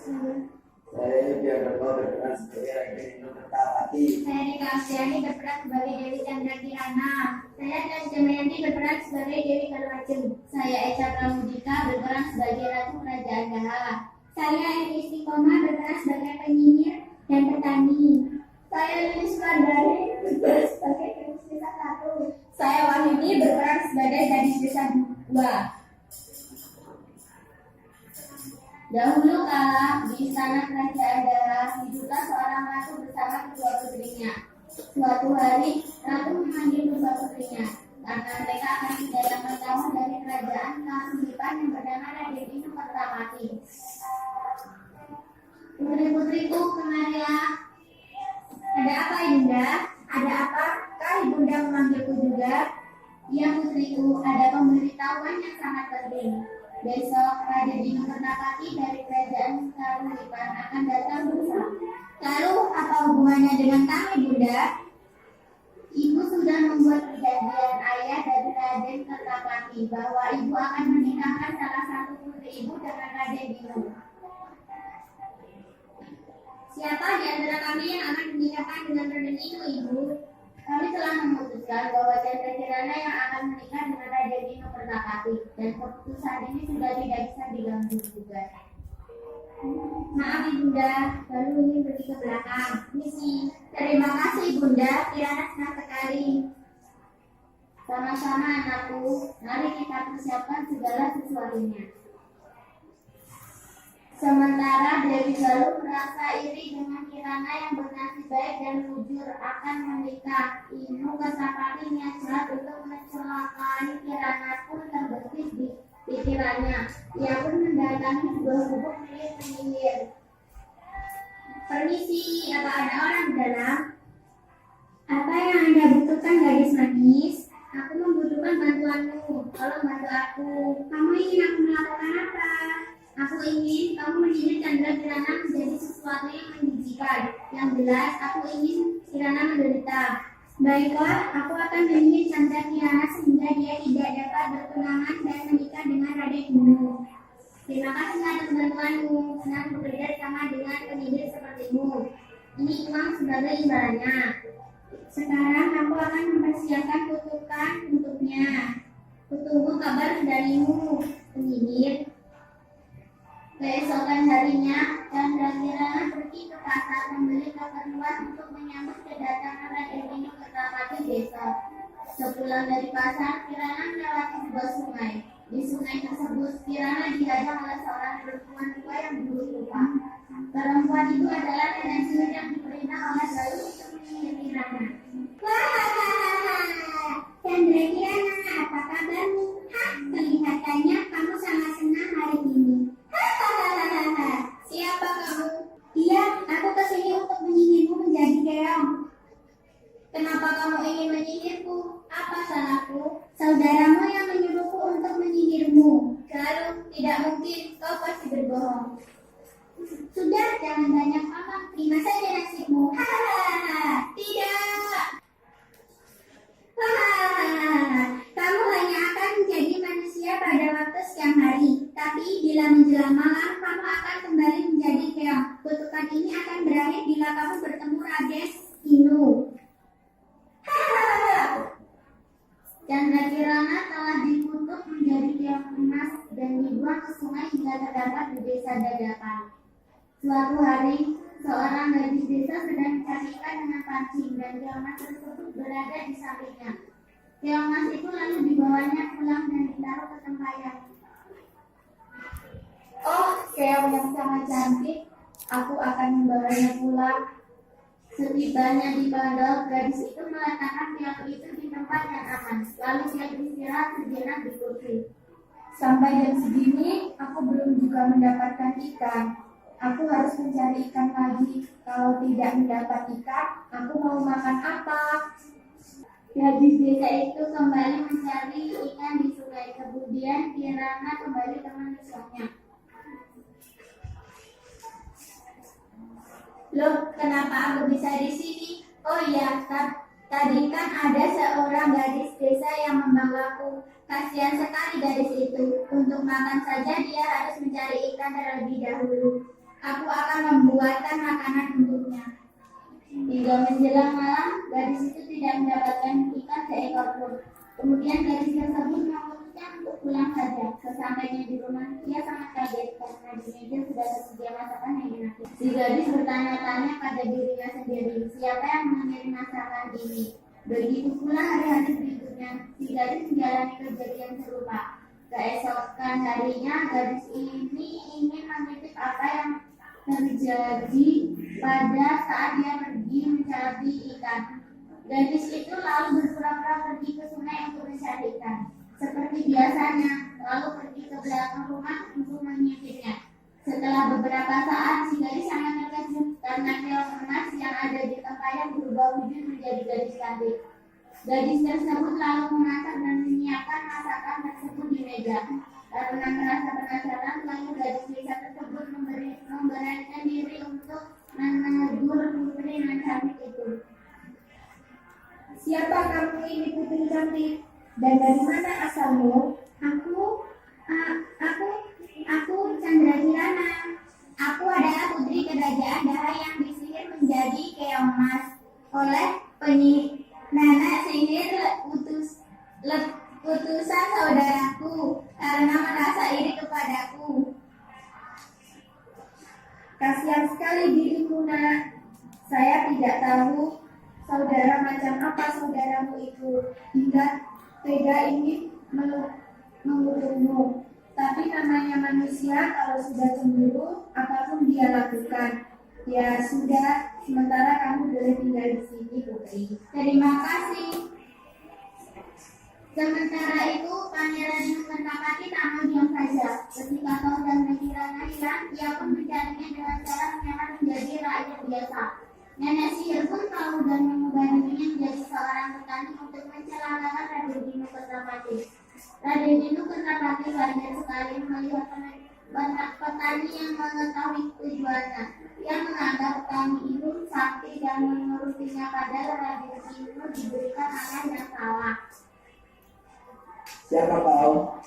Saya Yudianto berperan sebagai Raden Nurtawati. Saya Nika Astiani berperan sebagai Dewi Chandra Kirana. Saya Dan Damayanti berperan sebagai Dewi Kalwajeng. Saya Eca Pramudika berperan sebagai Ratu Kerajaan Daha. Saya Eni Istiqomah berperan sebagai penyihir dan petani. Saya Lilis Mandari berperan sebagai gadis desa 1. Saya Wahyudi berperan sebagai gadis desa 2. Dahulu kala di istana kerajaan Daha hiduplah seorang ratu bersama kedua putrinya. Suatu hari ratu memanggil kedua putrinya karena mereka akan kedatangan tamu dari kerajaan Kahuripan yang bernama Raden Dinu Kertapati. Putri-putriku, kemarilah. Ada apa, Ibunda? Ada apakah Ibunda memanggilku juga? Ya putriku, ada pemberitahuan yang sangat penting. Besok Raden Dinu Kertapati dari kerajaan Kahuripan akan datang bersama. Lalu apa hubungannya dengan kami, Bunda? Ibu sudah membuat perjanjian ayah dari Raden Kertapati bahwa ibu akan menikahkan salah satu putri ibu dengan Raden Dinu. Siapa di antara kami yang akan menikahkan dengan Raden Dinu, Ibu? Kami telah memutuskan bahwa Chandra Kirana yang akan menikah dengan Raden Dinu Kertapati, dan keputusan ini sudah tidak bisa diganggu juga. Maaf Ibunda, baru ingin pergi ke belakang. Misi. Terima kasih Bunda, Kirana senang sekali. Sama-sama anakku, mari kita persiapkan segala sesuatunya. Sementara Dewi Galuh merasa iri dengan Kirana yang bernasib baik dan jujur akan menikah. Inu Kesapati niat jahat untuk mencelakai Kirana pun terbesit di pikirannya. Ia pun mendatangi sebuah gubuk milik penyihir. Permisi, apa ada orang di dalam? Apa yang Anda butuhkan, gadis manis? Aku membutuhkan bantuanmu. Tolong bantu aku. Kamu ingin aku melakukan apa? Aku ingin kamu menyihir Chandra Kirana menjadi sesuatu yang menjijikan. Yang jelas, aku ingin Kirana menderita. Baiklah, aku akan menyihir Chandra Kirana sehingga dia tidak dapat bertunangan dan menikah dengan Raden Dinu. Terima kasih atas bantuanmu. Senang bekerja sama dengan penyihir sepertimu. Ini uang sebagai imbalannya. Sekarang aku akan mempersiapkan kutukan untuknya. Kutunggu kabar darimu, penyihir. Keesokan harinya, Chandra Kirana pergi ke pasar membeli keperluan untuk menyambut kedatangan Raden Dinu Kertapati besok. Sepulang dari pasar, Kirana melewati sebuah sungai. Di sungai tersebut, Kirana dihadang oleh seorang perempuan tua yang buruk rupa. Perempuan itu adalah nenek sihir yang diperintah oleh Galuh untuk menyihir Kirana. Wah, Chandra Kirana, apa kabarmu? Kelihatannya kamu sangat senang hari ini. Siapa kamu? Iya, aku kesini untuk menyihirmu menjadi keong. Kenapa kamu ingin menyihirku? Apa salahku? Saudaramu yang menyuruhku untuk menyihirmu. Galuh, tidak mungkin, kau pasti berbohong. Sudah, jangan banyak ngomong. Terima saja nasibmu. Hahaha, tidak. Hahaha, kamu hanya akan menjadi manusia pada waktu siang hari. Tapi bila menjelang malam, kamu akan kembali menjadi keong. Kutukan ini akan berakhir bila kamu bertemu Raden Dinu. Chandra Kirana telah dikutuk menjadi keong emas dan dibuang ke sungai hingga terdapat di desa Dadakan. Suatu hari, seorang gadis desa sedang mencari ikan dengan pancing dan keong emas tersebut berada di sampingnya. Keong emas itu lalu dibawanya pulang dan ditaruh ke tempayan. Oh, keong yang sangat cantik, aku akan membawanya pulang. Setibanya di pondok, gadis itu meletakkan keong itu di tempat yang aman. Lalu dia beristirahat sejenak di kursi. Sampai jam segini, aku belum juga mendapatkan ikan. Aku harus mencari ikan lagi. Kalau tidak mendapat ikan, aku mau makan apa? Gadis desa itu kembali mencari ikan di sungai. Kemudian Kirana kembali ke manusianya. Loh, kenapa aku bisa di sini? Oh iya, tadi kan ada seorang gadis desa yang membawaku. Kasihan sekali gadis itu. Untuk makan saja dia harus mencari ikan terlebih dahulu. Aku akan membuatkan makanan untuknya. Hingga menjelang malam, gadis itu tidak mendapatkan ikan seekor pun. Kemudian gadis tersebut memutuskan untuk pulang saja. Sesampainya di rumah, ia sangat kaget karena di meja sudah tersedia masakan yang enak. Si gadis bertanya-tanya pada dirinya sendiri, siapa yang mengirim masakan ini? Begitu pula hari-hari berikutnya, si gadis menjalani kejadian serupa. Keesokan harinya, gadis ini ingin mengintip apa yang terjadi pada saat dia pergi mencari ikan. Gadis itu lalu berpura-pura pergi ke sungai untuk mencari ikan. Seperti biasanya, lalu pergi ke belakang rumah untuk mengintipnya. Setelah beberapa saat, si gadis sangat terkejut karena keong emas yang ada di tempayan berubah wujud menjadi gadis cantik. Gadis tersebut lalu memasak dan menyiapkan masakan tersebut di meja. Karena merasa penasaran, lalu gadis desa tersebut memberanikan diri untuk menegur putri nan cantik itu. Siapa kamu ini putri cantik? Dan dari mana asalmu? Aku Chandra Kirana. Aku adalah putri kerajaan Daha yang disihir menjadi keong emas oleh nenek sihir utusan saudaraku karena merasa iri kepadaku. Kasihan sekali dirimu, nak. Saya tidak tahu saudara macam apa saudaramu itu hingga tega ingin mengutukmu. Tapi namanya manusia, kalau sudah cemburu, apapun dia lakukan. Ya sudah, sementara kamu boleh tinggal di sini, putri. Terima kasih. Sementara itu, Pangeran Nukentapati tak mau diam saja. Ketika kau dan Kirana hilang, ia pun mencarinya dengan cara menyamar menjadi rakyat biasa. Nenek sihir pun tahu dan mengubah dirinya menjadi seorang petani untuk mencelakakan Raden Dinu Kertapati. Raden Dinu Kertapati wajar sekali melihat petani yang mengetahui tujuannya. Ia menganggap petani itu sakti dan menurutinya, padahal Raden Dinu diberikan arah yang salah. Siapa kau?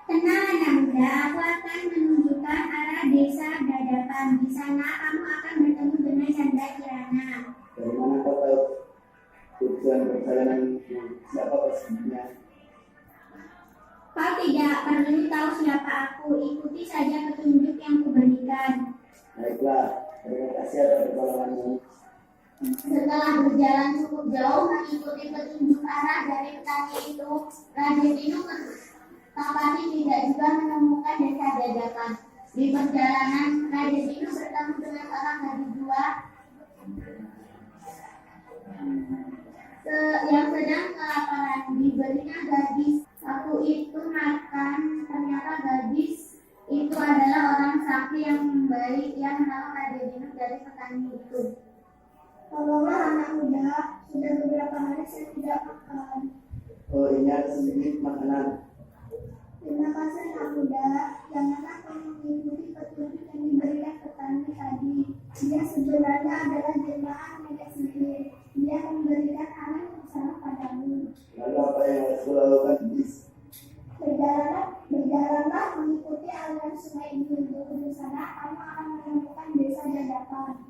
Tenang anak muda, aku akan menunjukkan arah desa Dadapan. Di sana kamu akan bertemu dengan Chandra Kirana. Dari mana kau tahu tujuan perjalanan itu? Siapa pastinya? Kau tidak perlu tahu siapa aku, ikuti saja petunjuk yang kuberikan. Baiklah, terima kasih atas pertolonganmu. Setelah berjalan cukup jauh mengikuti petunjuk arah dari petani itu, Raden Dinu Kertapati tidak juga menemukan desa Dadapan. Di perjalanan, Raden Dinu bertemu dengan seorang gadis tua yang sedang kelaparan. Diberinya gadis satu itu makan. Ternyata gadis itu adalah orang sakti yang baik yang menolong Raden Dinu dari petani itu. Tolonglah anak muda, sudah beberapa hari saya tidak makan. Oh, ini ada sedikit makanan. Terima kasih anak muda, janganlah kau mengikuti petunjuk yang diberikan petani tadi. Dia sebenarnya adalah jelmaan nenek sihir. Dia memberikan arah yang salah padamu. Lalu apa yang harus kulakukan, Bis? Berjalanlah mengikuti aliran sungai ini. Di sana kamu akan menemukan desa Dadapan.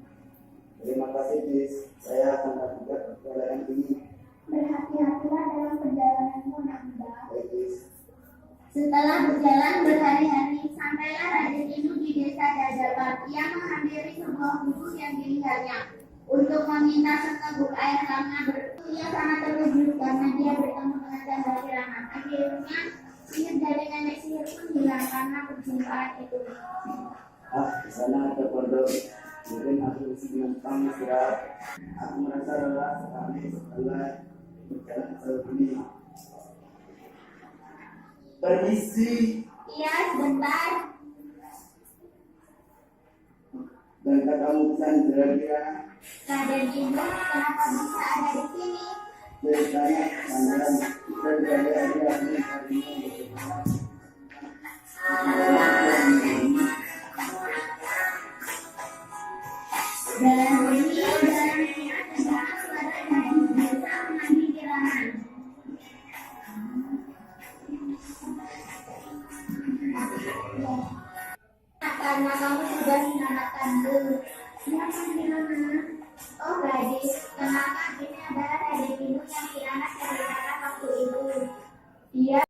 Terima kasih, Bis. Saya akan lakukan perjalanan ini. Berhati-hatilah dalam perjalananmu, anak muda. Baik, Bis. Setelah berjalan berhari-hari, sampailah Raden Dinu di desa Dadapan. Ia menghampiri sebuah gubuk yang dilihatnya untuk meminta seteguk air karena ia sangat terkejut karena dia bertemu dengan Chandra Kirana. Akhirnya sihir dari nenek sihir pun hilang karena perjumpaan itu. Di sana ada pondok. Mungkin aku dengan kamu istirahat. Aku merasa lelah sekali setelah berjalan sejauh ini. Permisi. Iya, sebentar. Dan kamu bisa kira-kira Raden Dinu kenapa bisa ada di sini? ceritanya pandangan kita dari hari-hari ini. Dalam ini, dalam ini adalah suara gadis desa mengambil Kirana. karena kamu sudah menyelamatkanku. Siapa di mana? Oh gadis, kenapa di